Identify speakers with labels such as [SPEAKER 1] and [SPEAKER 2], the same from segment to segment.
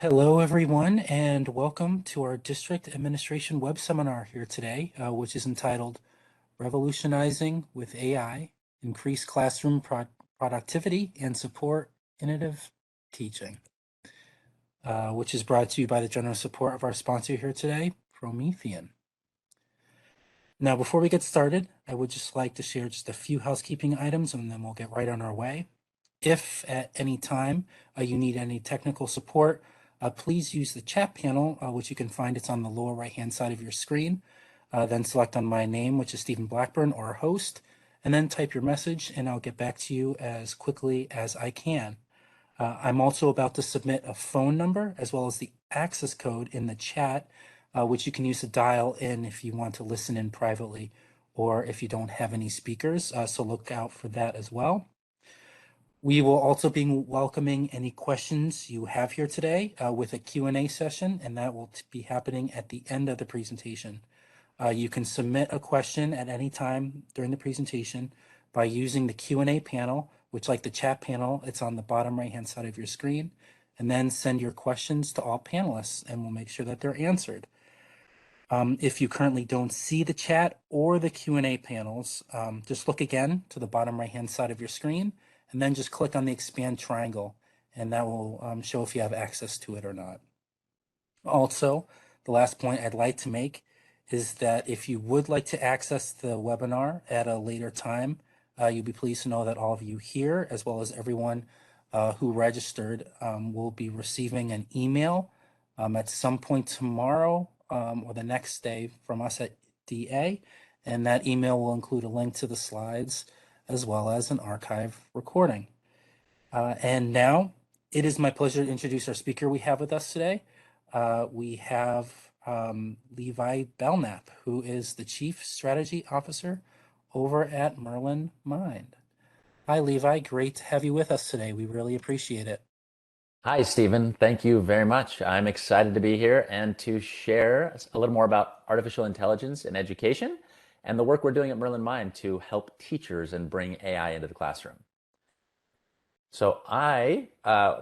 [SPEAKER 1] Hello, everyone, and welcome to our District Administration Web Seminar here today, which is entitled Revolutionizing with AI, Increase Classroom Productivity and Support Innovative Teaching, which is brought to you by the generous support of our sponsor here today, Promethean. Now, before we get started, I would just like to share just a few housekeeping items, and then we'll get right on our way. If at any time you need any technical support, please use the chat panel, which you can find. It's on the lower right-hand side of your screen. Then select on my name, which is Stephen Blackburn, or host, and then type your message, and I'll get back to you as quickly as I can. I'm also about to submit a phone number as well as the access code in the chat, which you can use to dial in if you want to listen in privately or if you don't have any speakers. So look out for that as well. We will also be welcoming any questions you have here today with a Q&A session, and that will be happening at the end of the presentation. You can submit a question at any time during the presentation by using the Q&A panel, which, like the chat panel, it's on the bottom right-hand side of your screen, and then send your questions to all panelists, and we'll make sure that they're answered. If you currently don't see the chat or the Q&A panels, just look again to the bottom right-hand side of your screen, and then just click on the expand triangle, and that will show if you have access to it or not. Also, the last point I'd like to make is that if you would like to access the webinar at a later time, you'll be pleased to know that all of you here, as well as everyone who registered, will be receiving an email at some point tomorrow or the next day from us at DA, and that email will include a link to the slides as well as an archive recording. And now it is my pleasure to introduce our speaker we have with us today. We have Levi Belknap, who is the Chief Strategy Officer over at Merlin Mind. Hi, Levi. Great to have you with us today. We really appreciate it.
[SPEAKER 2] Hi, Stephen. Thank you very much. I'm excited to be here and to share a little more about artificial intelligence in education and the work we're doing at Merlin Mind to help teachers and bring AI into the classroom. So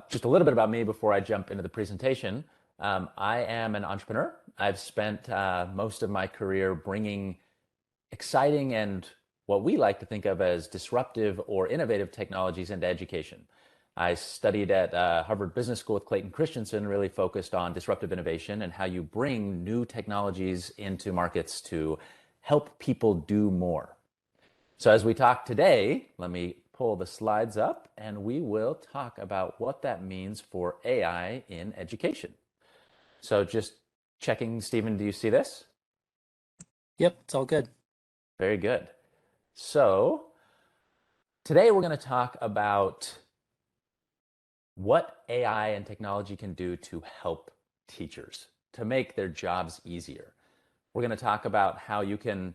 [SPEAKER 2] just a little bit about me before I jump into the presentation. I am an entrepreneur. I've spent most of my career bringing exciting and what we like to think of as disruptive or innovative technologies into education. I studied at Harvard Business School with Clayton Christensen, really focused on disruptive innovation and how you bring new technologies into markets to help people do more. So as we talk today, let me pull the slides up and we will talk about what that means for AI in education. So just checking, Stephen, do you see this?
[SPEAKER 1] Yep, it's all good.
[SPEAKER 2] Very good. So today we're going to talk about what AI and technology can do to help teachers, to make their jobs easier. We're going to talk about how you can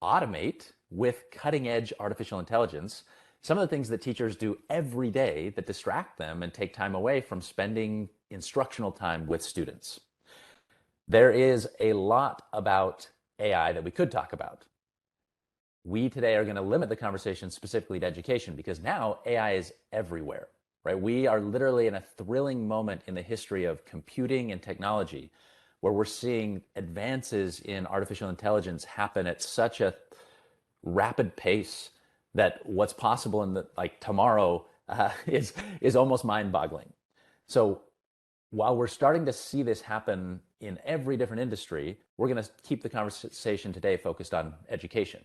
[SPEAKER 2] automate with cutting-edge artificial intelligence some of the things that teachers do every day that distract them and take time away from spending instructional time with students. There is a lot about AI that we could talk about. We today are going to limit the conversation specifically to education because now AI is everywhere, right? We are literally in a thrilling moment in the history of computing and technology where we're seeing advances in artificial intelligence happen at such a rapid pace that what's possible in tomorrow is almost mind-boggling. So while we're starting to see this happen in every different industry, we're going to keep the conversation today focused on education.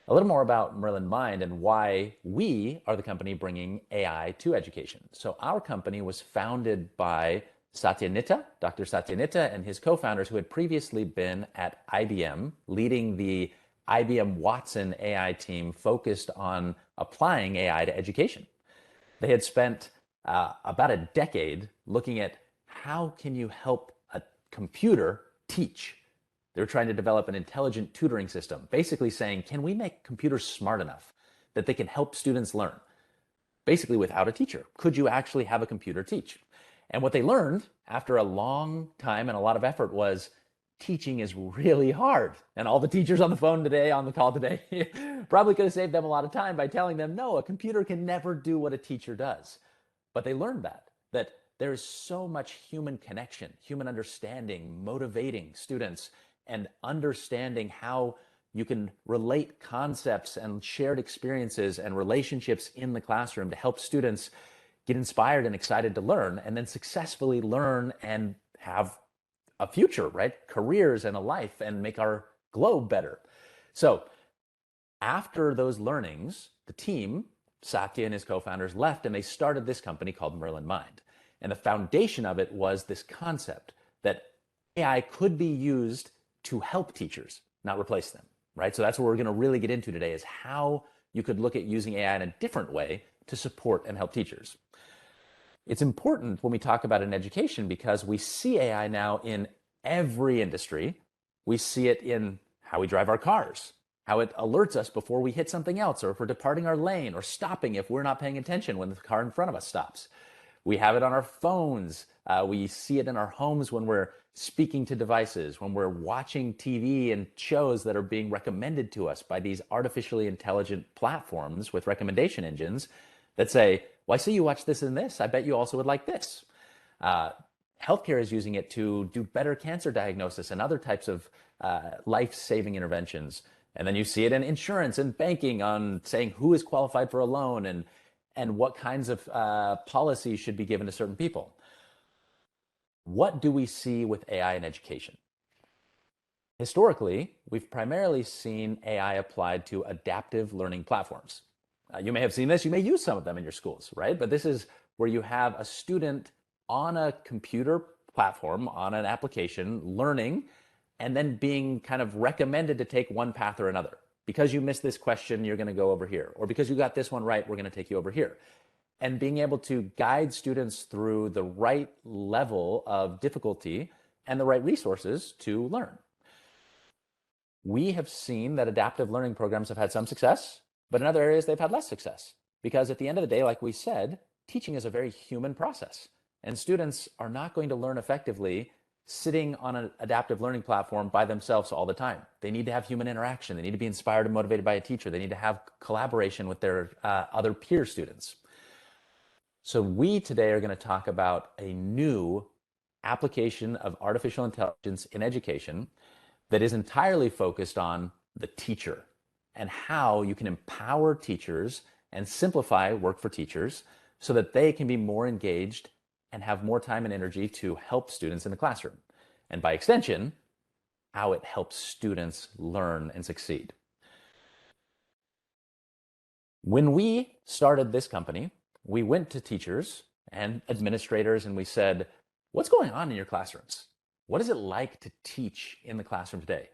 [SPEAKER 2] A little more about Merlin Mind and why we are the company bringing AI to education. So our company was founded by Dr. Satya Nitta, and his co-founders who had previously been at IBM, leading the IBM Watson AI team focused on applying AI to education. They had spent about a decade looking at how can you help a computer teach. They're trying to develop an intelligent tutoring system, basically saying, can we make computers smart enough that they can help students learn? Basically without a teacher. Could you actually have a computer teach? And what they learned after a long time and a lot of effort was teaching is really hard. And all the teachers on the phone today, on the call today, probably could have saved them a lot of time by telling them, no, a computer can never do what a teacher does. But they learned that there is so much human connection, human understanding, motivating students, and understanding how you can relate concepts and shared experiences and relationships in the classroom to help students get inspired and excited to learn, and then successfully learn and have a future, right? Careers and a life, and make our globe better. So after those learnings, the team, Satya and his co-founders, left and they started this company called Merlin Mind. And the foundation of it was this concept that AI could be used to help teachers, not replace them, right? So that's what we're going to really get into today, is how you could look at using AI in a different way to support and help teachers. It's important when we talk about it in education because we see AI now in every industry. We see it in how we drive our cars, how it alerts us before we hit something else, or if we're departing our lane, or stopping if we're not paying attention when the car in front of us stops. We have it on our phones. We see it in our homes when we're speaking to devices, when we're watching TV and shows that are being recommended to us by these artificially intelligent platforms with recommendation engines that say, well, I see you watch this and this. I bet you also would like this. Healthcare is using it to do better cancer diagnosis and other types of life-saving interventions. And then you see it in insurance and banking on saying who is qualified for a loan and what kinds of policies should be given to certain people. What do we see with AI in education? Historically, we've primarily seen AI applied to adaptive learning platforms. You may have seen this, you may use some of them in your schools, right? But this is where you have a student on a computer platform, on an application, learning, and then being kind of recommended to take one path or another. Because you missed this question, you're going to go over here. Or because you got this one right, we're going to take you over here. And being able to guide students through the right level of difficulty and the right resources to learn. We have seen that adaptive learning programs have had some success, but in other areas they've had less success. Because at the end of the day, like we said, teaching is a very human process. And students are not going to learn effectively sitting on an adaptive learning platform by themselves all the time. They need to have human interaction. They need to be inspired and motivated by a teacher. They need to have collaboration with their other peer students. So we today are going to talk about a new application of artificial intelligence in education that is entirely focused on the teacher and how you can empower teachers and simplify work for teachers so that they can be more engaged and have more time and energy to help students in the classroom. And by extension, how it helps students learn and succeed. When we started this company, we went to teachers and administrators and we said, what's going on in your classrooms? What is it like to teach in the classroom today?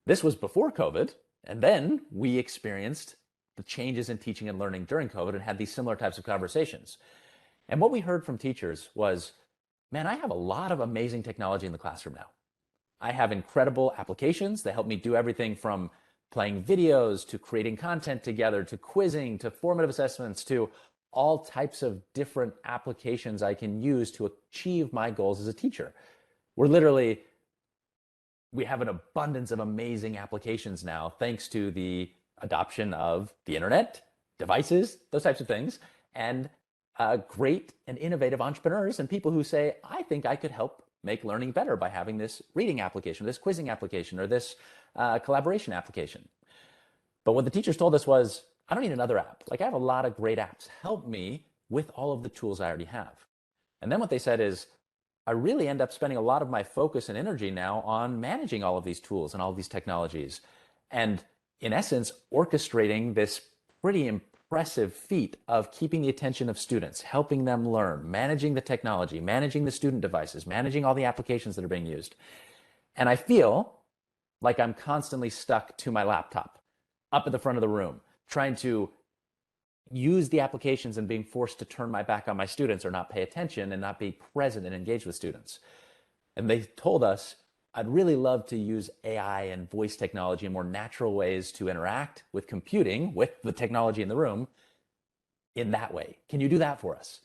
[SPEAKER 2] This was before COVID, and then we experienced the changes in teaching and learning during COVID and had these similar types of conversations. And what we heard from teachers was, man, I have a lot of amazing technology in the classroom now. I have incredible applications that help me do everything from playing videos to creating content together to quizzing to formative assessments to all types of different applications I can use to achieve my goals as a teacher. We have an abundance of amazing applications now thanks to the adoption of the internet, devices, those types of things, and great and innovative entrepreneurs and people who say, I think I could help make learning better by having this reading application, this quizzing application, or this collaboration application. But what the teachers told us was, I don't need another app. Like, I have a lot of great apps. Help me with all of the tools I already have. And then what they said is, I really end up spending a lot of my focus and energy now on managing all of these tools and all of these technologies. And in essence, orchestrating this pretty impressive feat of keeping the attention of students, helping them learn, managing the technology, managing the student devices, managing all the applications that are being used. And I feel like I'm constantly stuck to my laptop, up at the front of the room, trying to use the applications and being forced to turn my back on my students or not pay attention and not be present and engaged with students. And they told us, I'd really love to use AI and voice technology in more natural ways to interact with computing, with the technology in the room, in that way. Can you do that for us?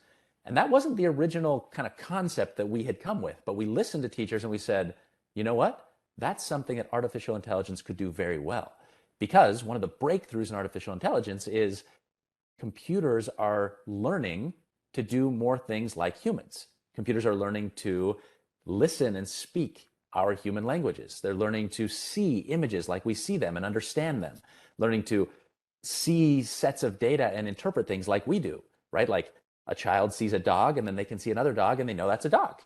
[SPEAKER 2] And that wasn't the original kind of concept that we had come with, but we listened to teachers and we said, you know what? That's something that artificial intelligence could do very well. Because one of the breakthroughs in artificial intelligence is computers are learning to do more things like humans. Computers are learning to listen and speak our human languages. They're learning to see images like we see them and understand them, learning to see sets of data and interpret things like we do, right? Like a child sees a dog and then they can see another dog and they know that's a dog.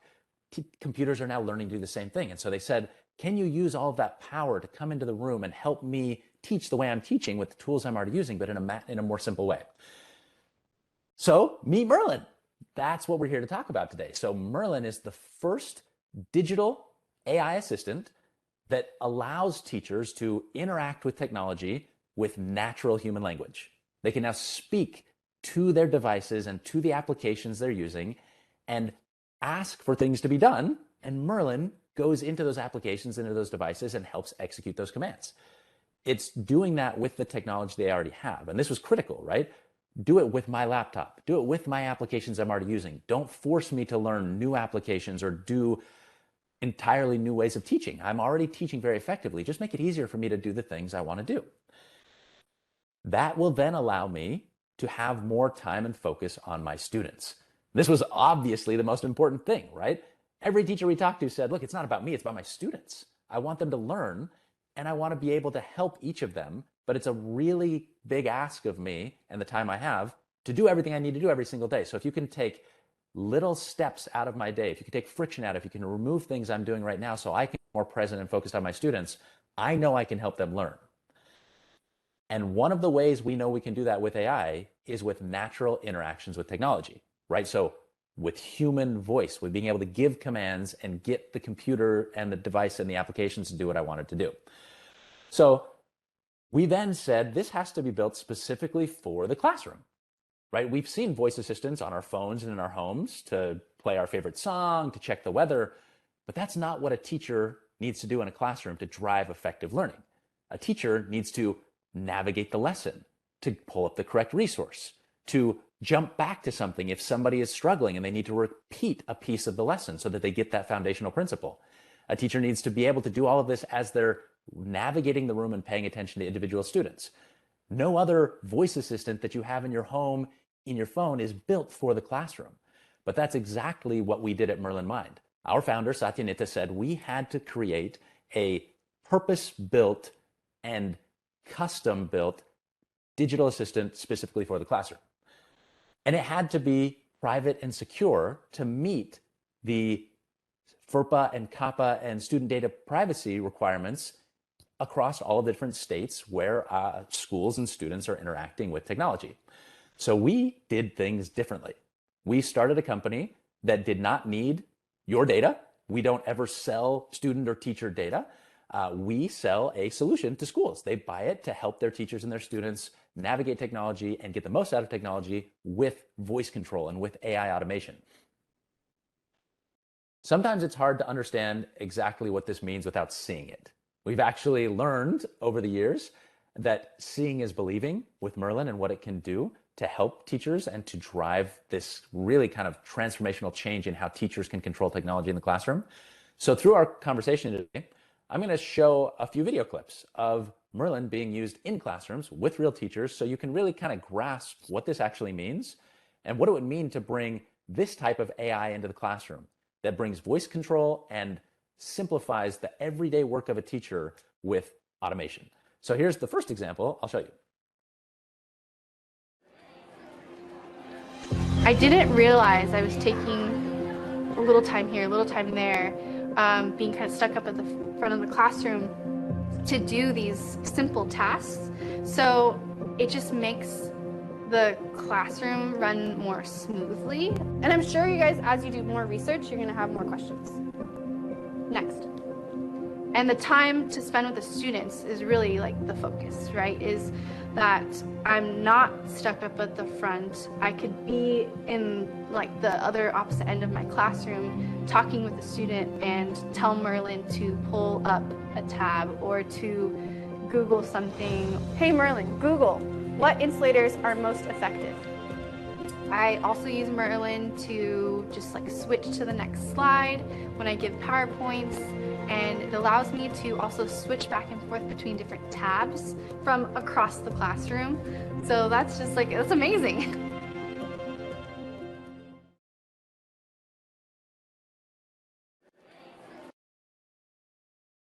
[SPEAKER 2] Computers are now learning to do the same thing. And so they said, can you use all of that power to come into the room and help me teach the way I'm teaching with the tools I'm already using, but in a more simple way? So meet Merlin. That's what we're here to talk about today. So Merlin is the first digital AI assistant that allows teachers to interact with technology with natural human language. They can now speak to their devices and to the applications they're using and ask for things to be done. And Merlin goes into those applications, into those devices, and helps execute those commands. It's doing that with the technology they already have. And this was critical, right? Do it with my laptop. Do it with my applications I'm already using. Don't force me to learn new applications or do entirely new ways of teaching. I'm already teaching very effectively. Just make it easier for me to do the things I want to do. That will then allow me to have more time and focus on my students. This was obviously the most important thing, right? Every teacher we talked to said, look, it's not about me, it's about my students. I want them to learn and I want to be able to help each of them, but it's a really big ask of me and the time I have to do everything I need to do every single day. So if you can take little steps out of my day, if you can take friction out, if you can remove things I'm doing right now so I can be more present and focused on my students, I know I can help them learn. And one of the ways we know we can do that with AI is with natural interactions with technology, right? So with human voice, with being able to give commands and get the computer and the device and the applications to do what I want it to do. So we then said this has to be built specifically for the classroom, right? We've seen voice assistants on our phones and in our homes to play our favorite song, to check the weather, but that's not what a teacher needs to do in a classroom to drive effective learning. A teacher needs to navigate the lesson, to pull up the correct resource, to jump back to something if somebody is struggling and they need to repeat a piece of the lesson so that they get that foundational principle. A teacher needs to be able to do all of this as they're navigating the room and paying attention to individual students. No other voice assistant that you have in your home, in your phone, is built for the classroom. But that's exactly what we did at Merlin Mind. Our founder, Satya Nitya, said we had to create a purpose-built and custom-built digital assistant specifically for the classroom. And it had to be private and secure to meet the FERPA and COPPA and student data privacy requirements across all the different states where schools and students are interacting with technology. So we did things differently. We started a company that did not need your data. We don't ever sell student or teacher data. We sell a solution to schools. They buy it to help their teachers and their students navigate technology and get the most out of technology with voice control and with AI automation. Sometimes it's hard to understand exactly what this means without seeing it. We've actually learned over the years that seeing is believing with Merlin and what it can do to help teachers and to drive this really kind of transformational change in how teachers can control technology in the classroom. So through our conversation today, I'm going to show a few video clips of Merlin being used in classrooms with real teachers so you can really kind of grasp what this actually means and what it would mean to bring this type of AI into the classroom that brings voice control and simplifies the everyday work of a teacher with automation. So here's the first example I'll show you.
[SPEAKER 3] I didn't realize I was taking a little time here, a little time there, being kind of stuck up at the front of the classroom to do these simple tasks. So it just makes the classroom run more smoothly. And I'm sure you guys, as you do more research, you're gonna have more questions. Next. And the time to spend with the students is really like the focus, right? Is that I'm not stuck up at the front. I could be in like the other opposite end of my classroom talking with the student and tell Merlin to pull up a tab or to Google something. Hey Merlin, Google, what insulators are most effective? I also use Merlin to just like switch to the next slide when I give PowerPoints, and it allows me to also switch back and forth between different tabs from across the classroom. So that's just like, that's amazing.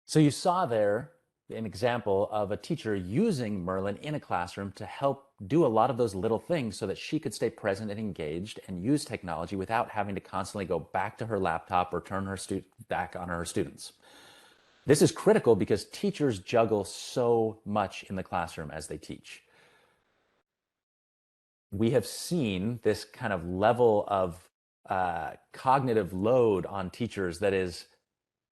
[SPEAKER 2] So you saw there an example of a teacher using Merlin in a classroom to help do a lot of those little things so that she could stay present and engaged and use technology without having to constantly go back to her laptop or turn her back on her students. This is critical because teachers juggle so much in the classroom as they teach. We have seen this kind of level of cognitive load on teachers that is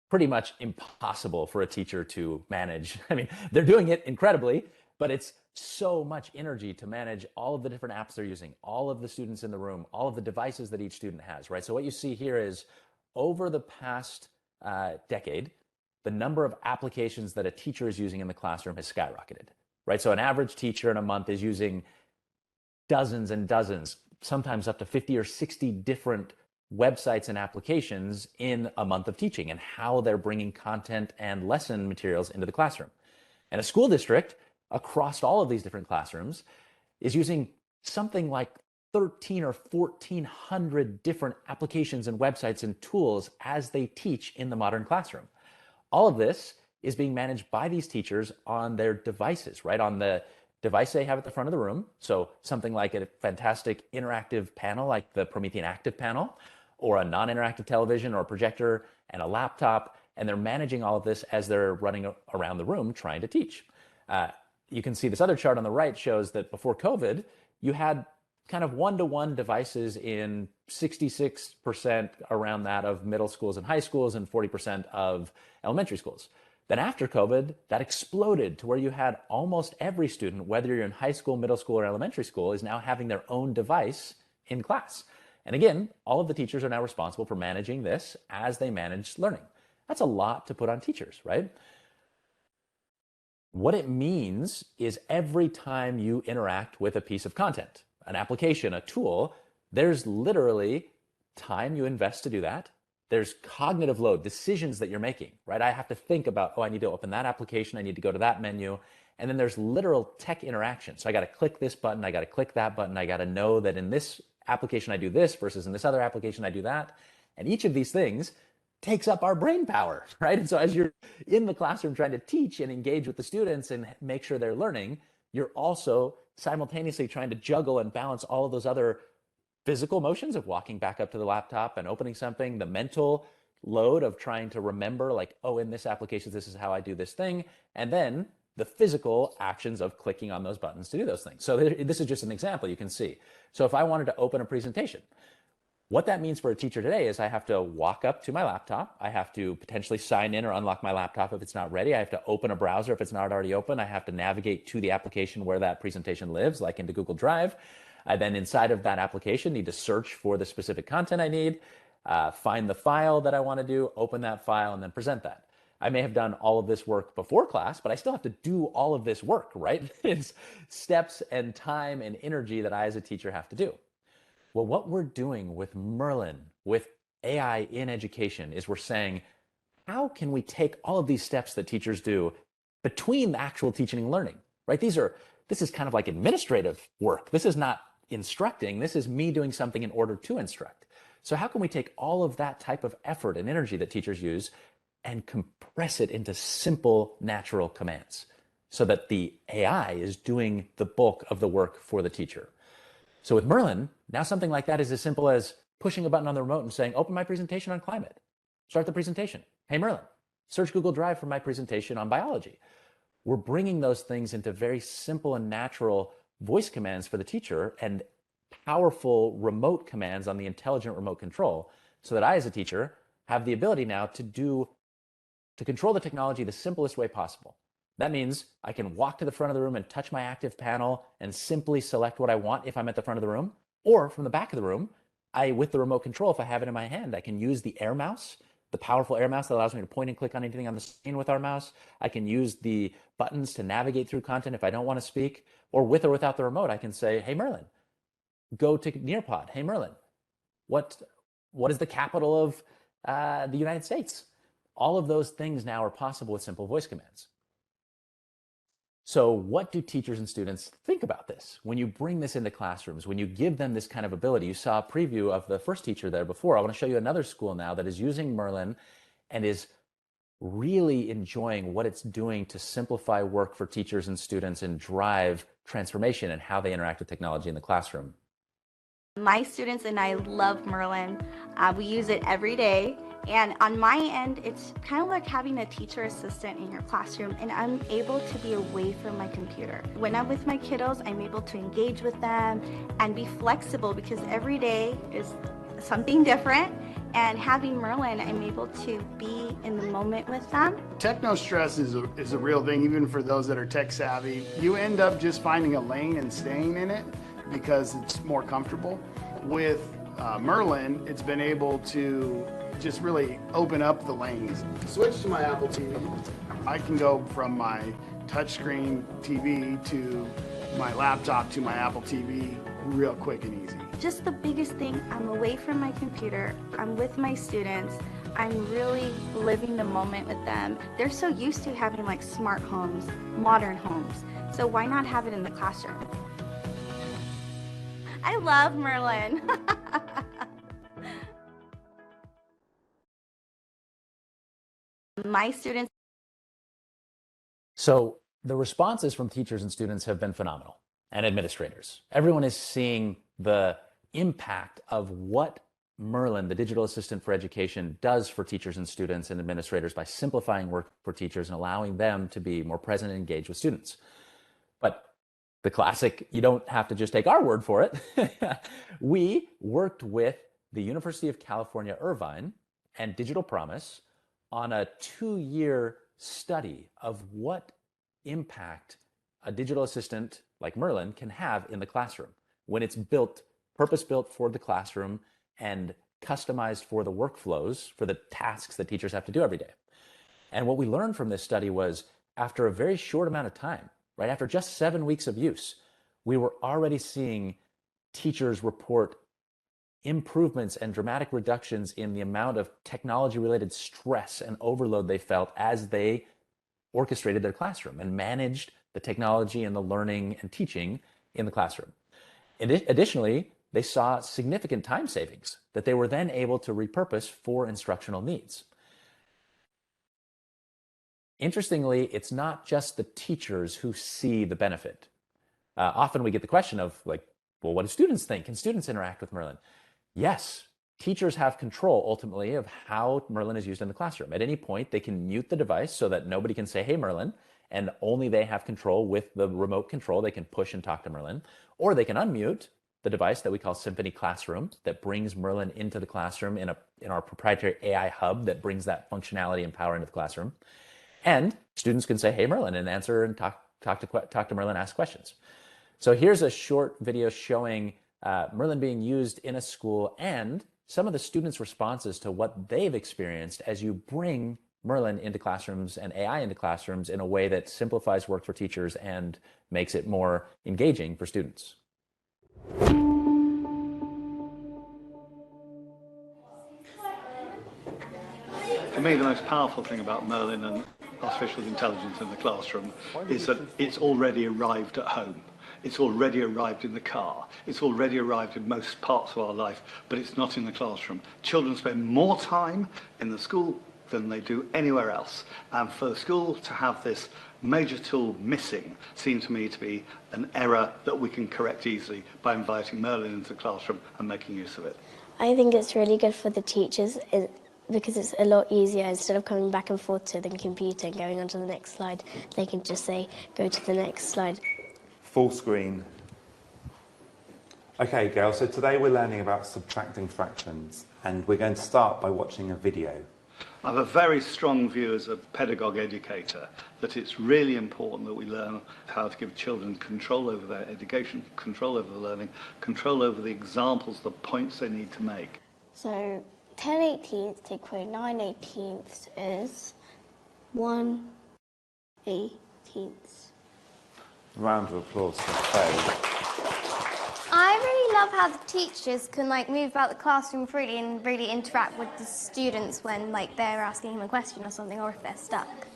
[SPEAKER 2] pretty much impossible for a teacher to manage. I mean, they're doing it incredibly, but it's so much energy to manage all of the different apps they're using, all of the students in the room, all of the devices that each student has, right? So what you see here is over the past decade, the number of applications that a teacher is using in the classroom has skyrocketed, right? So an average teacher in a month is using dozens and dozens, sometimes up to 50 or 60 different websites and applications in a month of teaching, and how they're bringing content and lesson materials into the classroom. And a school district across all of these different classrooms is using something like 13 or 1400 different applications and websites and tools as they teach in the modern classroom. All of this is being managed by these teachers on their devices, right? On the device they have at the front of the room. So something like a fantastic interactive panel like the Promethean Active panel, or a non-interactive television or a projector and a laptop, and they're managing all of this as they're running around the room trying to teach. You can see this other chart on the right shows that before COVID, you had kind of one-to-one devices in 66% around that of middle schools and high schools and 40% of elementary schools. Then after COVID, that exploded to where you had almost every student, whether you're in high school, middle school, or elementary school, is now having their own device in class. And again, all of the teachers are now responsible for managing this as they manage learning. That's a lot to put on teachers, right? What it means is every time you interact with a piece of content, an application, a tool, there's literally time you invest to do that. There's cognitive load, decisions that you're making, right? I have to think about, oh, I need to open that application, I need to go to that menu. And then there's literal tech interaction. So I got to click this button, I got to click that button, I got to know that in this application I do this versus in this other application I do that. And each of these things takes up our brain power, right? And so as you're in the classroom trying to teach and engage with the students and make sure they're learning, you're also simultaneously trying to juggle and balance all of those other physical motions of walking back up to the laptop and opening something, the mental load of trying to remember, like, oh, in this application, this is how I do this thing, and then the physical actions of clicking on those buttons to do those things. So this is just an example you can see. So if I wanted to open a presentation, what that means for a teacher today is I have to walk up to my laptop. I have to potentially sign in or unlock my laptop if it's not ready. I have to open a browser if it's not already open. I have to navigate to the application where that presentation lives, like into Google Drive. I then, inside of that application, need to search for the specific content I need, find the file that I want to do, open that file, and then present that. I may have done all of this work before class, but I still have to do all of this work, right? It's steps and time and energy that I as a teacher have to do. Well, what we're doing with Merlin, with AI in education, is we're saying, how can we take all of these steps that teachers do between the actual teaching and learning, right? This is kind of like administrative work. This is not instructing. This is me doing something in order to instruct. So how can we take all of that type of effort and energy that teachers use and compress it into simple, natural commands so that the AI is doing the bulk of the work for the teacher? So with Merlin, now something like that is as simple as pushing a button on the remote and saying, open my presentation on climate. Start the presentation. Hey, Merlin, search Google Drive for my presentation on biology. We're bringing those things into very simple and natural voice commands for the teacher and powerful remote commands on the intelligent remote control, so that I, as a teacher, have the ability now to control the technology the simplest way possible. That means I can walk to the front of the room and touch my active panel and simply select what I want if I'm at the front of the room, or from the back of the room, with the remote control, if I have it in my hand, I can use the air mouse, the powerful air mouse that allows me to point and click on anything on the screen with our mouse. I can use the buttons to navigate through content if I don't want to speak, or with or without the remote, I can say, hey, Merlin, go to Nearpod. Hey, Merlin, what is the capital of the United States? All of those things now are possible with simple voice commands. So what do teachers and students think about this? When you bring this into classrooms, when you give them this kind of ability, you saw a preview of the first teacher there before. I want to show you another school now that is using Merlin and is really enjoying what it's doing to simplify work for teachers and students and drive transformation in how they interact with technology in the classroom.
[SPEAKER 4] My students and I love Merlin. We use it every day. And on my end, it's kind of like having a teacher assistant in your classroom, and I'm able to be away from my computer. When I'm with my kiddos, I'm able to engage with them and be flexible because every day is something different. And having Merlin, I'm able to be in the moment with them.
[SPEAKER 5] Techno stress is a real thing, even for those that are tech savvy. You end up just finding a lane and staying in it because it's more comfortable. With Merlin, it's been able to just really open up the lanes. Switch to my Apple TV. I can go from my touchscreen TV to my laptop to my Apple TV real quick and easy.
[SPEAKER 4] Just the biggest thing, I'm away from my computer, I'm with my students, I'm really living the moment with them. They're so used to having like smart homes, modern homes, so why not have it in the classroom? I love Merlin. My students.
[SPEAKER 2] So the responses from teachers and students have been phenomenal, and administrators. Everyone is seeing the impact of what Merlin, the digital assistant for education, does for teachers and students and administrators by simplifying work for teachers and allowing them to be more present and engaged with students. But the classic, you don't have to just take our word for it. We worked with the University of California, Irvine and Digital Promise on a 2-year study of what impact a digital assistant like Merlin can have in the classroom when it's built, purpose-built for the classroom and customized for the workflows, for the tasks that teachers have to do every day. And what we learned from this study was after a very short amount of time, right after just 7 weeks of use, we were already seeing teachers report improvements and dramatic reductions in the amount of technology-related stress and overload they felt as they orchestrated their classroom and managed the technology and the learning and teaching in the classroom. Additionally, they saw significant time savings that they were then able to repurpose for instructional needs. Interestingly, it's not just the teachers who see the benefit. Often we get the question of like, well, what do students think? Can students interact with Merlin? Yes, teachers have control ultimately of how Merlin is used in the classroom. At any point, they can mute the device so that nobody can say, hey, Merlin, and only they have control with the remote control. They can push and talk to Merlin, or they can unmute the device that we call Symphony Classroom that brings Merlin into the classroom in our proprietary AI hub that brings that functionality and power into the classroom. And students can say, hey, Merlin, and answer and talk to Merlin, ask questions. So here's a short video showing Merlin being used in a school and some of the students' responses to what they've experienced as you bring Merlin into classrooms and AI into classrooms in a way that simplifies work for teachers and makes it more engaging for students.
[SPEAKER 6] For me, the most powerful thing about Merlin and artificial intelligence in the classroom is that it's already arrived at home. It's already arrived in the car. It's already arrived in most parts of our life, but it's not in the classroom. Children spend more time in the school than they do anywhere else. And for the school to have this major tool missing seemed to me to be an error that we can correct easily by inviting Merlin into the classroom and making use of it.
[SPEAKER 7] I think it's really good for the teachers because it's a lot easier. Instead of coming back and forth to the computer and going on to the next slide, they can just say, go to the next slide.
[SPEAKER 8] Full screen. Okay, girls, so today we're learning about subtracting fractions, and we're going to start by watching a video.
[SPEAKER 6] I have a very strong view as a pedagogue educator that it's really important that we learn how to give children control over their education, control over the learning, control over the examples, the points they need to make.
[SPEAKER 7] So 10/18 take away 9/18 is 1/18.
[SPEAKER 8] Round of applause for Faye.
[SPEAKER 9] I really love how the teachers can move about the classroom freely and really interact with the students when they're asking them a question or something, or if they're stuck.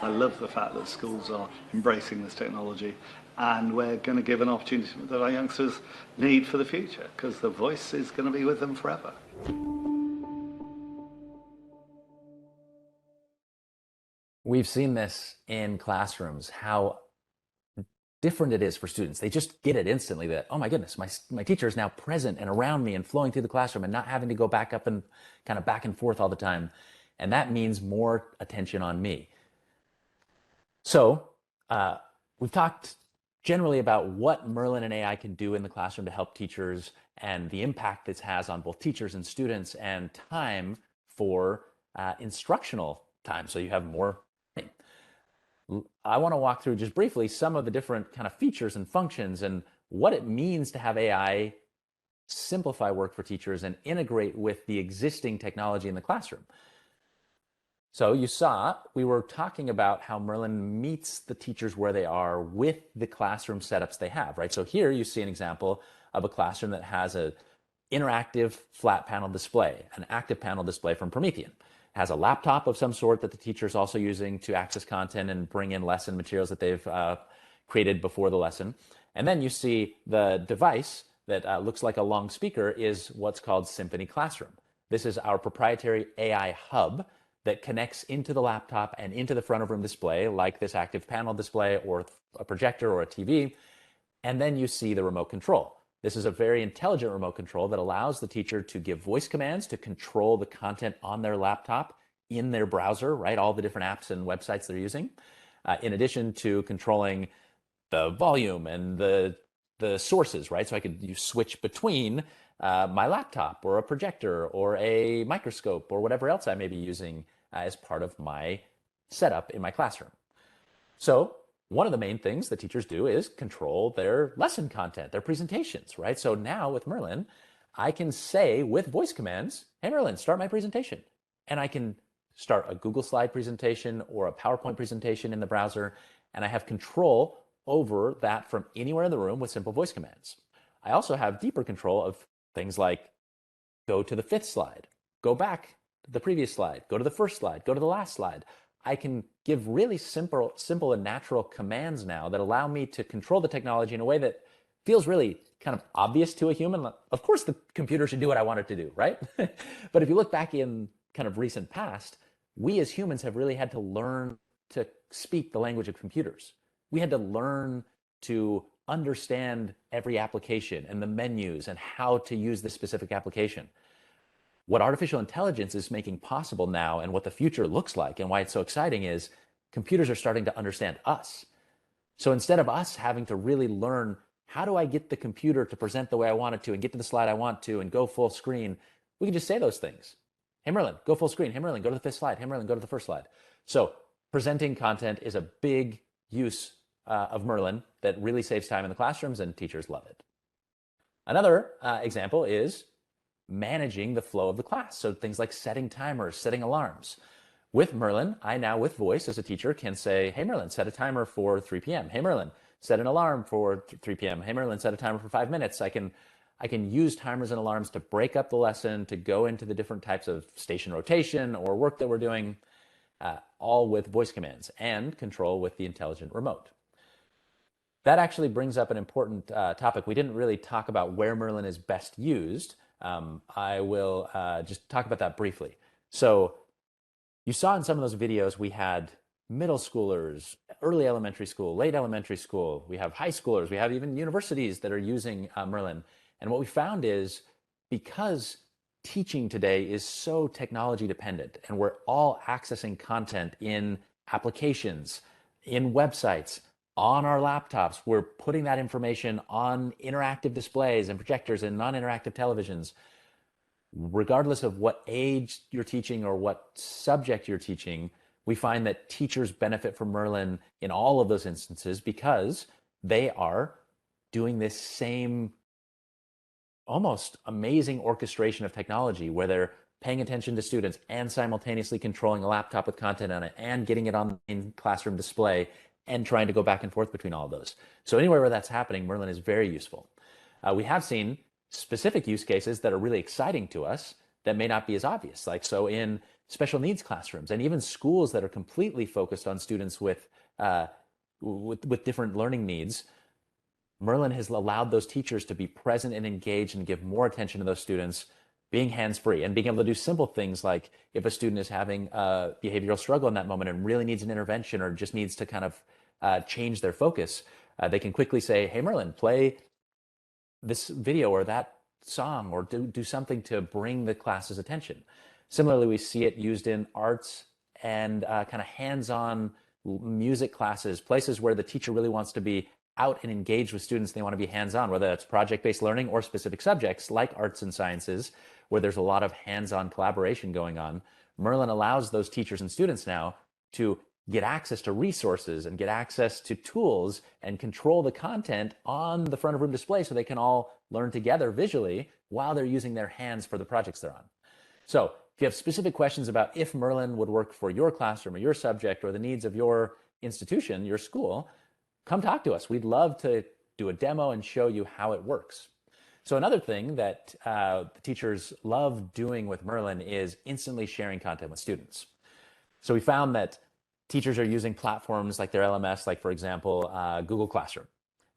[SPEAKER 6] I love the fact that schools are embracing this technology, and we're going to give an opportunity that our youngsters need for the future, because the voice is going to be with them forever.
[SPEAKER 2] We've seen this in classrooms, how different it is for students. They just get it instantly that, oh my goodness, my teacher is now present and around me and flowing through the classroom and not having to go back up and kind of back and forth all the time. And that means more attention on me. So we've talked generally about what Merlin and AI can do in the classroom to help teachers and the impact this has on both teachers and students and time for instructional time. So you have more. I want to walk through just briefly some of the different kind of features and functions and what it means to have AI simplify work for teachers and integrate with the existing technology in the classroom. So you saw, we were talking about how Merlin meets the teachers where they are with the classroom setups they have, right? So here you see an example of a classroom that has an interactive flat panel display, an active panel display from Promethean. It has a laptop of some sort that the teacher is also using to access content and bring in lesson materials that they've created before the lesson. And then you see the device that looks like a long speaker is what's called Symphony Classroom. This is our proprietary AI hub that connects into the laptop and into the front of room display, like this active panel display or a projector or a TV. And then you see the remote control. This is a very intelligent remote control that allows the teacher to give voice commands to control the content on their laptop in their browser, right? All the different apps and websites they're using, in addition to controlling the volume and the sources, right? So I could switch between my laptop or a projector or a microscope or whatever else I may be using as part of my setup in my classroom. So one of the main things that teachers do is control their lesson content, their presentations, right? So now with Merlin, I can say with voice commands, hey Merlin, start my presentation. And I can start a Google slide presentation or a PowerPoint presentation in the browser, and I have control over that from anywhere in the room with simple voice commands. I also have deeper control of things like go to the 5th slide, go back to the previous slide, go to the 1st slide, go to the last slide. I can give really simple and natural commands now that allow me to control the technology in a way that feels really kind of obvious to a human. Of course, the computer should do what I want it to do, right? But if you look back in kind of recent past, we as humans have really had to learn to speak the language of computers. We had to learn to understand every application and the menus and how to use this specific application. What artificial intelligence is making possible now and what the future looks like and why it's so exciting is computers are starting to understand us. So instead of us having to really learn how do I get the computer to present the way I want it to and get to the slide I want to and go full screen, we can just say those things. Hey Merlin, go full screen. Hey Merlin, go to the 5th slide. Hey Merlin, go to the 1st slide. So presenting content is a big use of Merlin that really saves time in the classrooms, and teachers love it. Another example is managing the flow of the class. So things like setting timers, setting alarms. With Merlin, I now with voice as a teacher can say, hey Merlin, set a timer for 3 p.m. Hey Merlin, set an alarm for 3 p.m. Hey Merlin, set a timer for 5 minutes. I can use timers and alarms to break up the lesson, to go into the different types of station rotation or work that we're doing, all with voice commands and control with the intelligent remote. That actually brings up an important topic. We didn't really talk about where Merlin is best used. I will just talk about that briefly. So you saw in some of those videos, we had middle schoolers, early elementary school, late elementary school. We have high schoolers. We have even universities that are using Merlin. And what we found is because teaching today is so technology dependent and we're all accessing content in applications, in websites, on our laptops, we're putting that information on interactive displays and projectors and non-interactive televisions. Regardless of what age you're teaching or what subject you're teaching, we find that teachers benefit from Merlin in all of those instances because they are doing this same almost amazing orchestration of technology where they're paying attention to students and simultaneously controlling a laptop with content on it and getting it on the classroom display and trying to go back and forth between all of those. So anywhere where that's happening, Merlin is very useful. We have seen specific use cases that are really exciting to us that may not be as obvious. Like so in special needs classrooms and even schools that are completely focused on students with different learning needs, Merlin has allowed those teachers to be present and engaged and give more attention to those students being hands-free and being able to do simple things like if a student is having a behavioral struggle in that moment and really needs an intervention or just needs to kind of change their focus, they can quickly say, hey, Merlin, play this video or that song or do something to bring the class's attention. Similarly, we see it used in arts and kind of hands-on music classes, places where the teacher really wants to be out and engaged with students. They want to be hands-on, whether that's project-based learning or specific subjects like arts and sciences, where there's a lot of hands-on collaboration going on. Merlin allows those teachers and students now to get access to resources and get access to tools and control the content on the front of room display so they can all learn together visually while they're using their hands for the projects they're on. So if you have specific questions about if Merlin would work for your classroom or your subject or the needs of your institution, your school, come talk to us. We'd love to do a demo and show you how it works. So another thing that the teachers love doing with Merlin is instantly sharing content with students. So we found that teachers are using platforms like their LMS, like for example, Google Classroom.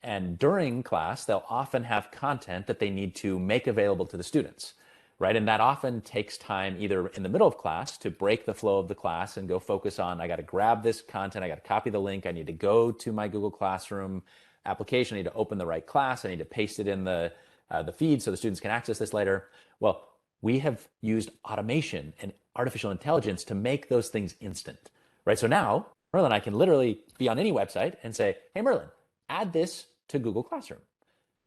[SPEAKER 2] And during class, they'll often have content that they need to make available to the students, right? And that often takes time either in the middle of class to break the flow of the class and go focus on, I got to grab this content, I got to copy the link, I need to go to my Google Classroom application, I need to open the right class, I need to paste it in the feed so the students can access this later. Well, we have used automation and artificial intelligence to make those things instant, right? So now Merlin, I can literally be on any website and say, hey, Merlin, add this to Google Classroom.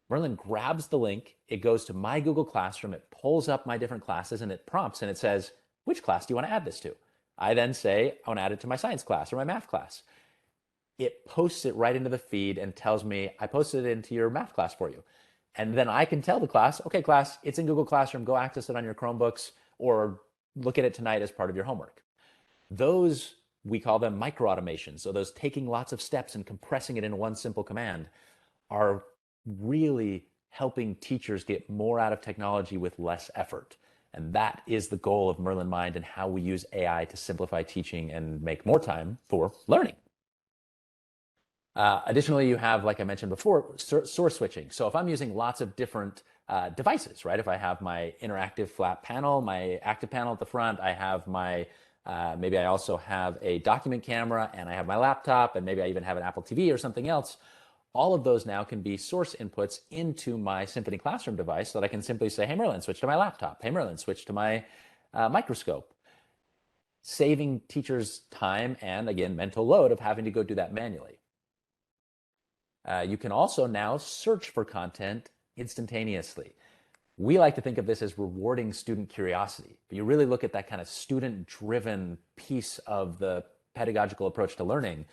[SPEAKER 2] Merlin grabs the link, it goes to my Google Classroom, it pulls up my different classes and it prompts and it says, which class do you want to add this to? I then say, I want to add it to my science class or my math class. It posts it right into the feed and tells me, I posted it into your math class for you. And then I can tell the class, okay, class, it's in Google Classroom, go access it on your Chromebooks or look at it tonight as part of your homework. Those, we call them micro automations. So those taking lots of steps and compressing it into one simple command are really helping teachers get more out of technology with less effort. And that is the goal of Merlin Mind and how we use AI to simplify teaching and make more time for learning. Additionally, you have, like I mentioned before, source switching. So if I'm using lots of different devices, right? If I have my interactive flat panel, my active panel at the front, I have my, maybe I also have a document camera and I have my laptop and maybe I even have an Apple TV or something else. All of those now can be source inputs into my Symphony Classroom device so that I can simply say, hey, Merlin, switch to my laptop. Hey, Merlin, switch to my microscope. Saving teachers time and, again, mental load of having to go do that manually. You can also now search for content instantaneously. We like to think of this as rewarding student curiosity, but you really look at that kind of student-driven piece of the pedagogical approach to learning,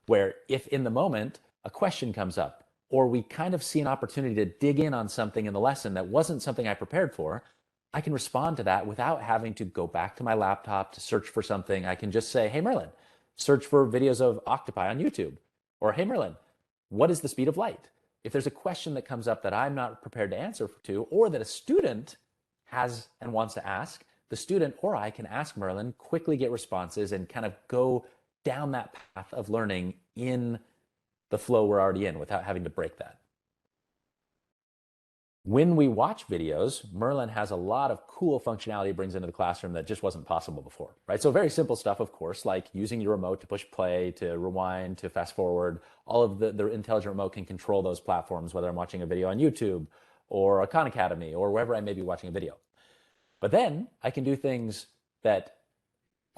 [SPEAKER 2] where if in the moment a question comes up, or we kind of see an opportunity to dig in on something in the lesson that wasn't something I prepared for, I can respond to that without having to go back to my laptop to search for something. I can just say, hey, Merlin, search for videos of octopi on YouTube. Or, hey, Merlin, what is the speed of light? If there's a question that comes up that I'm not prepared to answer to, or that a student has and wants to ask, the student or I can ask Merlin, quickly get responses, and kind of go down that path of learning in the flow we're already in without having to break that. When we watch videos, Merlin has a lot of cool functionality it brings into the classroom that just wasn't possible before, right? So very simple stuff, of course, like using your remote to push play, to rewind, to fast forward. All of the intelligent remote can control those platforms, whether I'm watching a video on YouTube or a Khan Academy or wherever I may be watching a video. But then I can do things that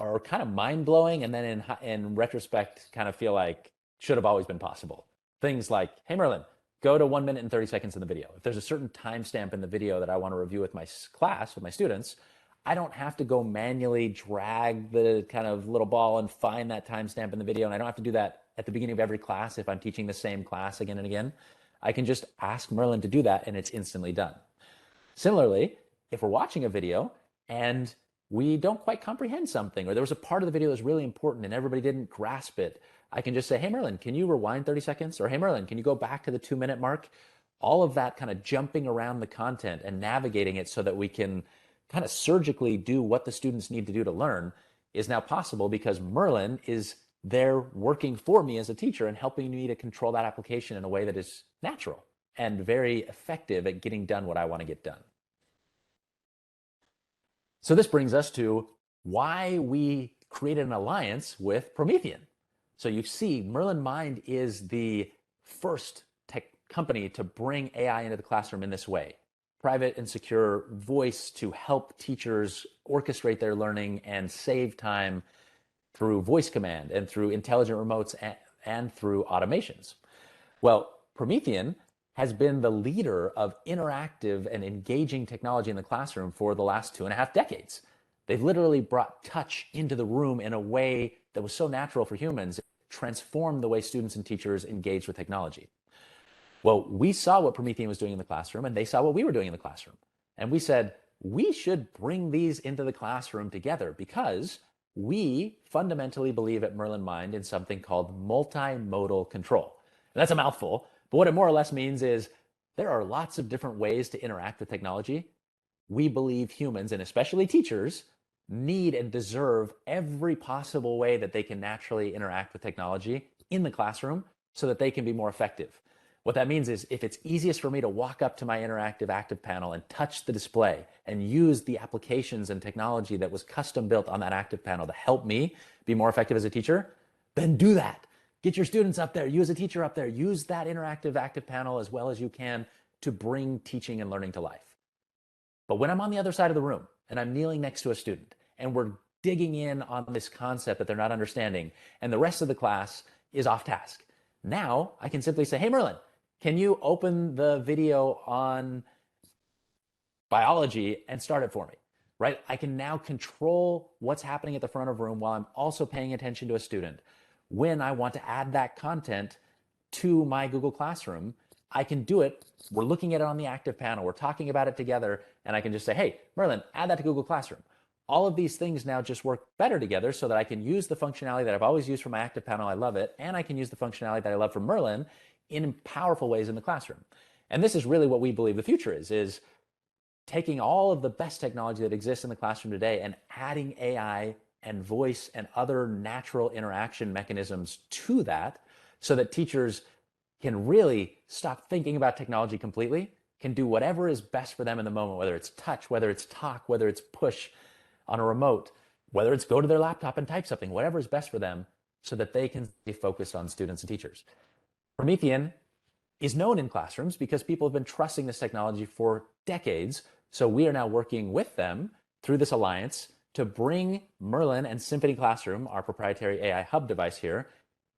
[SPEAKER 2] are kind of mind-blowing and then in retrospect kind of feel like should have always been possible. Things like, hey, Merlin, go to 1 minute and 30 seconds in the video. If there's a certain timestamp in the video that I want to review with my class, with my students, I don't have to go manually drag the kind of little ball and find that timestamp in the video. And I don't have to do that at the beginning of every class if I'm teaching the same class again and again. I can just ask Merlin to do that and it's instantly done. Similarly, if we're watching a video and we don't quite comprehend something, or there was a part of the video that was really important and everybody didn't grasp it, I can just say, hey, Merlin, can you rewind 30 seconds? Or hey, Merlin, can you go back to the 2-minute mark? All of that kind of jumping around the content and navigating it so that we can kind of surgically do what the students need to do to learn is now possible because Merlin is there working for me as a teacher and helping me to control that application in a way that is natural and very effective at getting done what I want to get done. So this brings us to why we created an alliance with Promethean. So you see, Merlin Mind is the first tech company to bring AI into the classroom in this way. Private and secure voice to help teachers orchestrate their learning and save time through voice command and through intelligent remotes and through automations. Well, Promethean has been the leader of interactive and engaging technology in the classroom for the last 2.5 decades. They've literally brought touch into the room in a way that was so natural for humans, it transformed the way students and teachers engaged with technology. Well, we saw what Promethean was doing in the classroom, and they saw what we were doing in the classroom. And we said, we should bring these into the classroom together because we fundamentally believe at Merlin Mind in something called multimodal control. And that's a mouthful, but what it more or less means is there are lots of different ways to interact with technology. We believe humans, and especially teachers, need and deserve every possible way that they can naturally interact with technology in the classroom so that they can be more effective. What that means is if it's easiest for me to walk up to my interactive active panel and touch the display and use the applications and technology that was custom built on that active panel to help me be more effective as a teacher, then do that. Get your students up there, you as a teacher up there, use that interactive active panel as well as you can to bring teaching and learning to life. But when I'm on the other side of the room and I'm kneeling next to a student and we're digging in on this concept that they're not understanding and the rest of the class is off task, now I can simply say, hey, Merlin, can you open the video on biology and start it for me, right? I can now control what's happening at the front of the room while I'm also paying attention to a student. When I want to add that content to my Google Classroom, I can do it. We're looking at it on the active panel. We're talking about it together. And I can just say, hey, Merlin, add that to Google Classroom. All of these things now just work better together so that I can use the functionality that I've always used for my active panel. I love it. And I can use the functionality that I love from Merlin in powerful ways in the classroom. And this is really what we believe the future is taking all of the best technology that exists in the classroom today and adding AI and voice and other natural interaction mechanisms to that so that teachers can really stop thinking about technology completely, can do whatever is best for them in the moment, whether it's touch, whether it's talk, whether it's push on a remote, whether it's go to their laptop and type something, whatever is best for them so that they can be focused on students and teachers. Promethean is known in classrooms because people have been trusting this technology for decades. So we are now working with them through this alliance to bring Merlin and Symphony Classroom, our proprietary AI hub device here,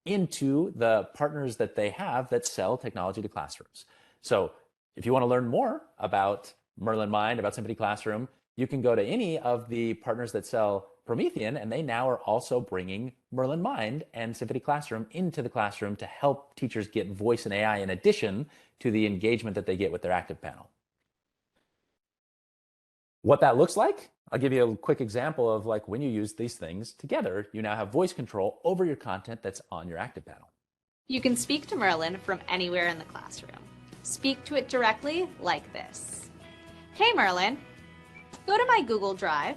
[SPEAKER 2] into the partners that they have that sell technology to classrooms. So if you want to learn more about Merlin Mind, about Symphony Classroom, you can go to any of the partners that sell Promethean, and they now are also bringing Merlin Mind and Symphony Classroom into the classroom to help teachers get voice and AI in addition to the engagement that they get with their active panel. What that looks like, I'll give you a quick example of like when you use these things together, you now have voice control over your content that's on your active panel.
[SPEAKER 10] You can speak to Merlin from anywhere in the classroom. Speak to it directly like this. Hey Merlin, go to my Google Drive.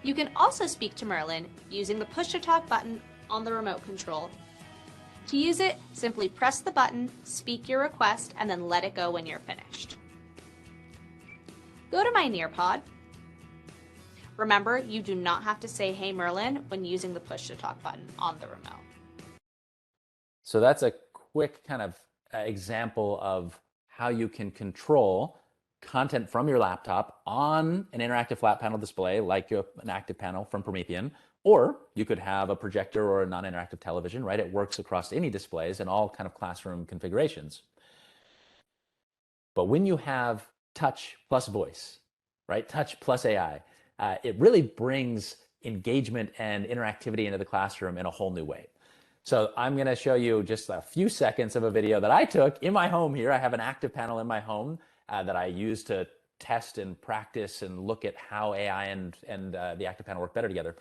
[SPEAKER 10] You can also speak to Merlin using the push-to-talk button on the remote control. To use it, simply press the button, speak your request, and then let it go when you're finished. Go to my Nearpod. Remember, you do not have to say Hey Merlin when using the push-to-talk button on the remote.
[SPEAKER 2] So that's a quick kind of example of how you can control content from your laptop on an interactive flat panel display like an active panel from Promethean, or you could have a projector or a non-interactive television, right? It works across any displays and all kind of classroom configurations. But when you have touch plus voice, right? Touch plus AI, it really brings engagement and interactivity into the classroom in a whole new way. So I'm going to show you just a few seconds of a video that I took in my home here. I have an active panel in my home that I use to test and practice and look at how AI and the active panel work better together.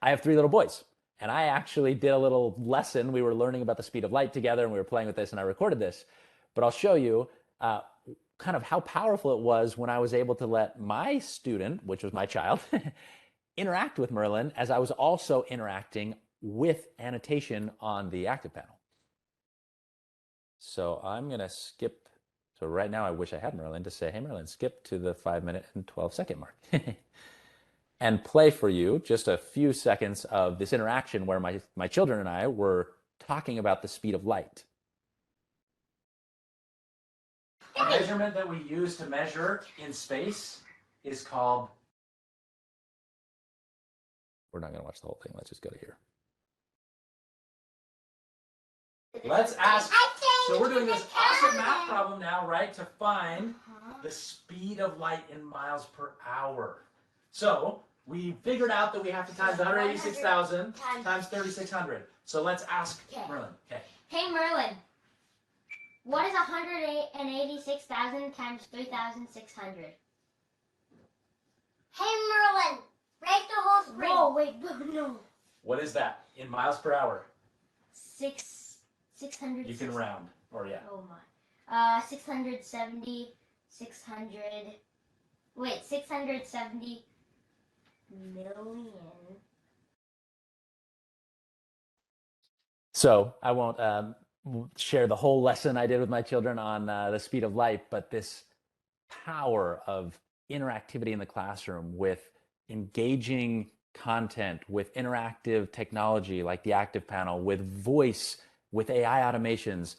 [SPEAKER 2] I have 3 little boys, and I actually did a little lesson. We were learning about the speed of light together, and we were playing with this, and I recorded this. But I'll show you kind of how powerful it was when I was able to let my student, which was my child, interact with Merlin as I was also interacting with annotation on the active panel. So I'm going to skip So right now I wish I had Merlin to say, hey Merlin, skip to the 5-minute and 12-second mark. And play for you just a few seconds of this interaction where my children and I were talking about the speed of light. The measurement that we use to measure in space is called... We're not going to watch the whole thing. Let's just go to here. Let's ask... So we're doing this awesome math problem now, right? To find the speed of light in miles per hour. So we figured out that we have to times 186,000 times 3,600. So let's ask Merlin. Okay.
[SPEAKER 11] Hey Merlin, what is 186,000 times 3,600?
[SPEAKER 9] Hey Merlin, break the whole screen.
[SPEAKER 11] Oh wait, no.
[SPEAKER 2] What is that in miles per hour?
[SPEAKER 11] 600.
[SPEAKER 2] You can round, or yeah.
[SPEAKER 11] Oh my. 670, 600. Wait, 670 million.
[SPEAKER 2] So I won't share the whole lesson I did with my children on the speed of light, but this power of interactivity in the classroom with engaging content, with interactive technology like the Active Panel, with voice, with AI automations,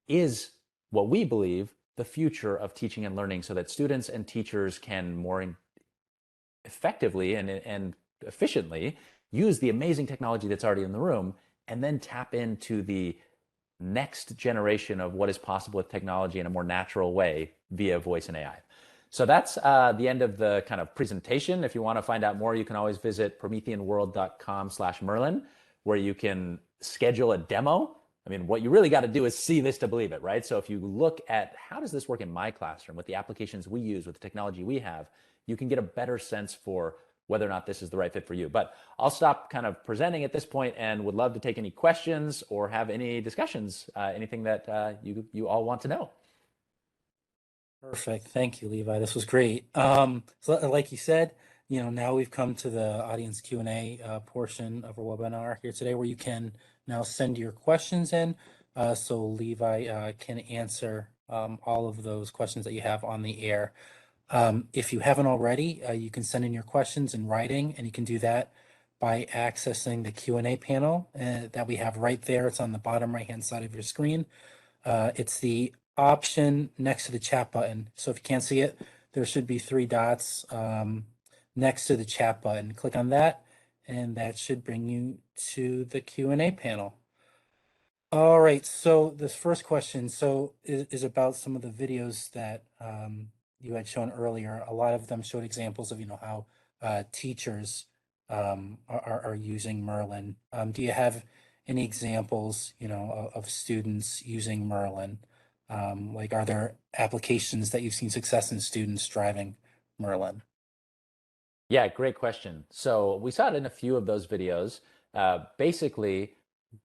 [SPEAKER 2] is what we believe the future of teaching and learning, so that students and teachers can more effectively and efficiently use the amazing technology that's already in the room, and then tap into the next generation of what is possible with technology in a more natural way via voice and AI. So that's the end of the kind of presentation. If you want to find out more, you can always visit prometheanworld.com/Merlin, where you can schedule a demo. I mean, what you really got to do is see this to believe it, right? So if you look at how does this work in my classroom with the applications we use, with the technology we have, you can get a better sense for whether or not this is the right fit for you. But I'll stop kind of presenting at this point and would love to take any questions or have any discussions, anything that you all want to know.
[SPEAKER 1] Perfect. Thank you, Levi. This was great. So like you said, now we've come to the audience Q&A portion of our webinar here today, where you can now send your questions in. So Levi can answer all of those questions that you have on the air. If you haven't already, you can send in your questions in writing, and you can do that by accessing the Q&A panel that we have right there. It's on the bottom right-hand side of your screen. It's the option next to the chat button. So if you can't see it, there should be 3 dots next to the chat button. Click on that, and that should bring you to the Q&A panel. All right, so this first question is about some of the videos that you had shown earlier. A lot of them showed examples of how teachers are using Merlin. Do you have any examples of students using Merlin? Like, are there applications that you've seen success in students driving Merlin?
[SPEAKER 2] Yeah, great question. So we saw it in a few of those videos. Basically,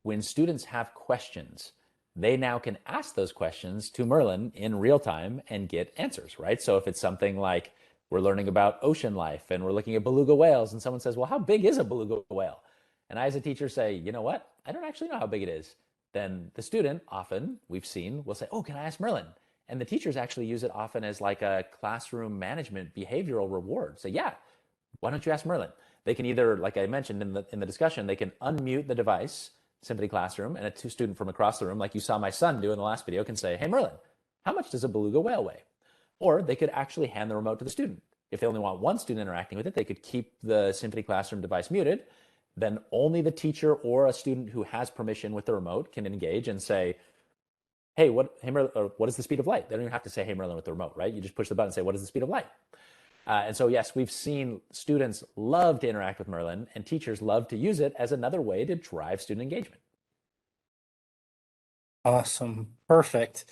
[SPEAKER 2] when students have questions, they now can ask those questions to Merlin in real time and get answers, right? So if it's something like we're learning about ocean life and we're looking at beluga whales, and someone says, well, how big is a beluga whale? And I, as a teacher, say, you know what? I don't actually know how big it is. Then the student, often we've seen, will say, oh, can I ask Merlin? And the teachers actually use it often as like a classroom management behavioral reward. Say, yeah, why don't you ask Merlin? They can either, like I mentioned in the discussion, they can unmute the device, Symphony Classroom, and a student from across the room, like you saw my son do in the last video, can say, hey Merlin, how much does a beluga whale weigh? Or they could actually hand the remote to the student. If they only want one student interacting with it, they could keep the Symphony Classroom device muted. Then only the teacher or a student who has permission with the remote can engage and say, hey Merlin, what is the speed of light? They don't even have to say, hey Merlin, with the remote, right? You just push the button and say, what is the speed of light? And so, yes, we've seen students love to interact with Merlin, and teachers love to use it as another way to drive student engagement.
[SPEAKER 1] Awesome. Perfect.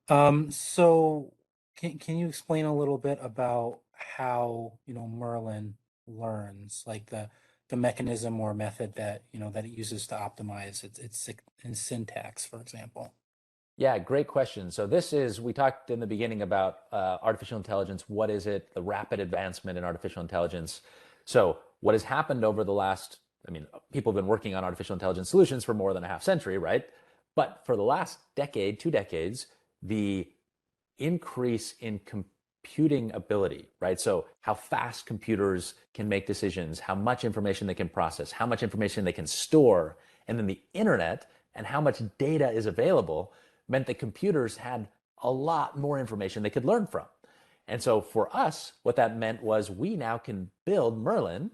[SPEAKER 1] So can you explain a little bit about how, Merlin learns, like the mechanism or method that, that it uses to optimize its syntax, for example?
[SPEAKER 2] Yeah, great question. So we talked in the beginning about artificial intelligence. What is it? The rapid advancement in artificial intelligence. So what has happened over the last, people have been working on artificial intelligence solutions for more than a half century, right? But for the last decade, 2 decades, the increase in computing ability, right? So how fast computers can make decisions, how much information they can process, how much information they can store, and then the internet and how much data is available meant that computers had a lot more information they could learn from. And so for us, what that meant was we now can build Merlin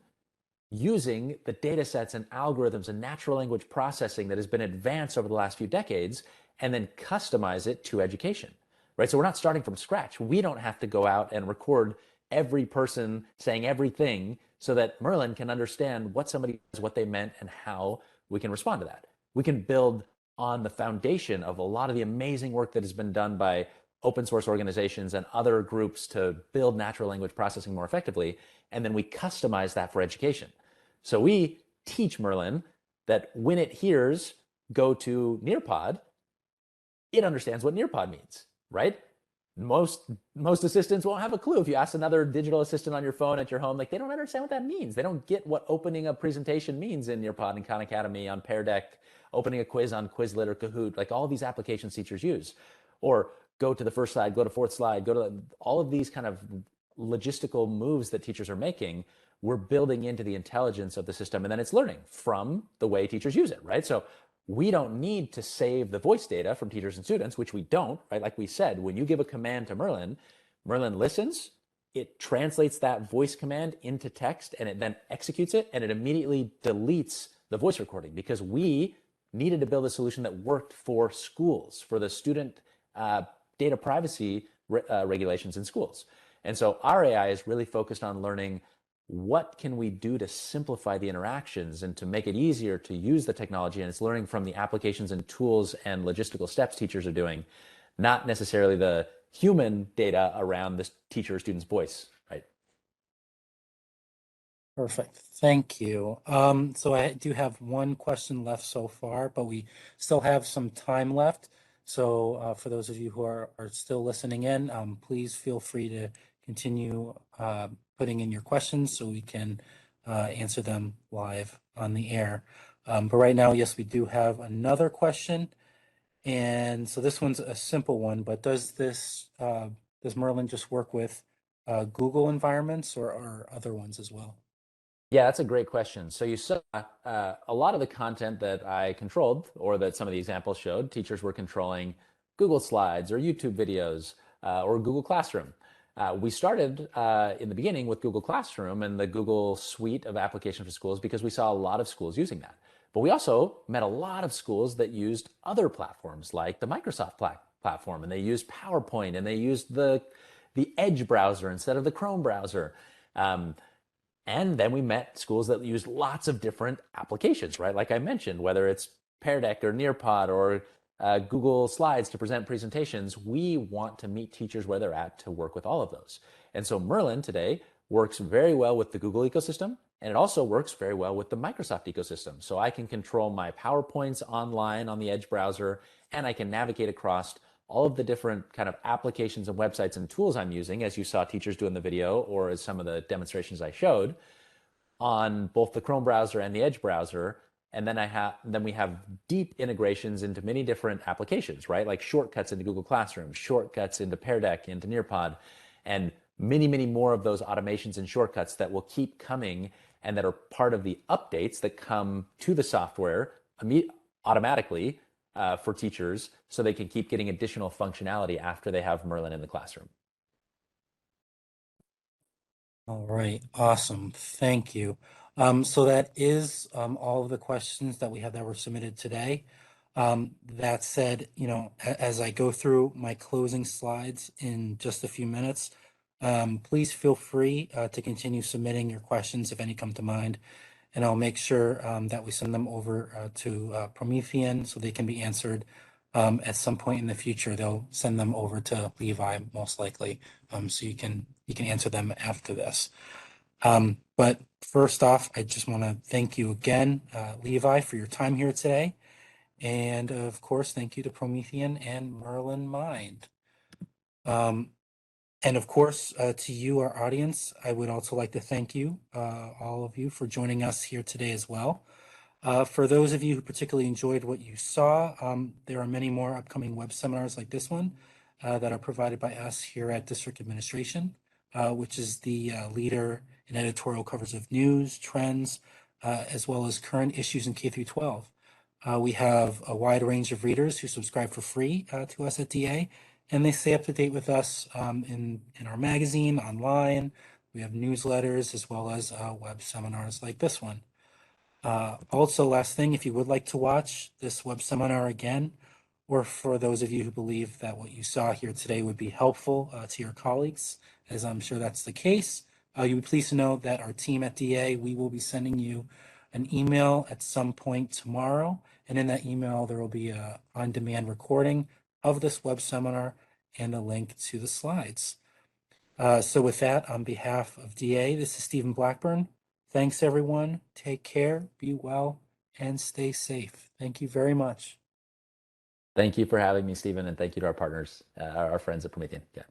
[SPEAKER 2] using the data sets and algorithms and natural language processing that has been advanced over the last few decades, and then customize it to education, right? So we're not starting from scratch. We don't have to go out and record every person saying everything so that Merlin can understand what somebody is, what they meant, and how we can respond to that. We can build on the foundation of a lot of the amazing work that has been done by open source organizations and other groups to build natural language processing more effectively, and then we customize that for education. So we teach Merlin that when it hears go to Nearpod, it understands what Nearpod means, right? Most assistants won't have a clue. If you ask another digital assistant on your phone at your home, like they don't understand what that means. They don't get what opening a presentation means in Nearpod and Khan Academy, on Pear Deck, opening a quiz on Quizlet or Kahoot, like all these applications teachers use. Or go to the first slide, go to fourth slide, go to all of these kind of logistical moves that teachers are making. We're building into the intelligence of the system, and then it's learning from the way teachers use it, right? So we don't need to save the voice data from teachers and students, which we don't, right? Like we said, when you give a command to Merlin, Merlin listens, it translates that voice command into text, and it then executes it, and it immediately deletes the voice recording, because we needed to build a solution that worked for schools, for the student data privacy regulations in schools. And so our AI is really focused on learning what can we do to simplify the interactions and to make it easier to use the technology. And it's learning from the applications and tools and logistical steps teachers are doing, not necessarily the human data around the teacher or student's voice, right?
[SPEAKER 1] Perfect. Thank you. So I do have one question left so far, but we still have some time left. So for those of you who are still listening in, please feel free to continue putting in your questions so we can answer them live on the air. But right now, yes, we do have another question. And so this one's a simple one, but does Merlin just work with Google environments or other ones as well?
[SPEAKER 2] Yeah, that's a great question. So you saw a lot of the content that I controlled, or that some of the examples showed, teachers were controlling Google Slides or YouTube videos or Google Classroom. We started in the beginning with Google Classroom and the Google suite of applications for schools because we saw a lot of schools using that. But we also met a lot of schools that used other platforms like the Microsoft platform, and they used PowerPoint, and they used the Edge browser instead of the Chrome browser. And then we met schools that used lots of different applications, right? Like I mentioned, whether it's Pear Deck or Nearpod or Google Slides to present presentations, we want to meet teachers where they're at to work with all of those. And so Merlin today works very well with the Google ecosystem, and it also works very well with the Microsoft ecosystem. So I can control my PowerPoints online on the Edge browser, and I can navigate across all of the different kind of applications and websites and tools I'm using, as you saw teachers do in the video, or as some of the demonstrations I showed, on both the Chrome browser and the Edge browser. And then we have deep integrations into many different applications, right? Like shortcuts into Google Classroom, shortcuts into Pear Deck, into Nearpod, and many, many more of those automations and shortcuts that will keep coming and that are part of the updates that come to the software automatically for teachers, so they can keep getting additional functionality after they have Merlin in the classroom.
[SPEAKER 1] All right, awesome. Thank you. So that is all of the questions that we have that were submitted today. That said, as I go through my closing slides in just a few minutes, please feel free to continue submitting your questions if any come to mind, and I'll make sure that we send them over to Promethean so they can be answered at some point in the future. They'll send them over to Levi most likely, so you can answer them after this. But first off, I just want to thank you again, Levi, for your time here today. And of course, thank you to Promethean and Merlin Mind. And of course, to you, our audience, I would also like to thank you, all of you, for joining us here today as well. For those of you who particularly enjoyed what you saw, there are many more upcoming web seminars like this one that are provided by us here at District Administration, which is the leader in editorial coverage of news, trends, as well as current issues in K through 12. We have a wide range of readers who subscribe for free to us at DA, and they stay up to date with us in our magazine, online. We have newsletters as well as web seminars like this one. Also, last thing, if you would like to watch this web seminar again, or for those of you who believe that what you saw here today would be helpful to your colleagues, as I'm sure that's the case, you would please know that our team at DA, we will be sending you an email at some point tomorrow. And in that email, there will be a on-demand recording of this web seminar and a link to the slides. So with that, on behalf of DA, this is Stephen Blackburn. Thanks, everyone. Take care, be well, and stay safe. Thank you very much.
[SPEAKER 2] Thank you for having me, Stephen, and thank you to our partners, our friends at Promethean. Yeah.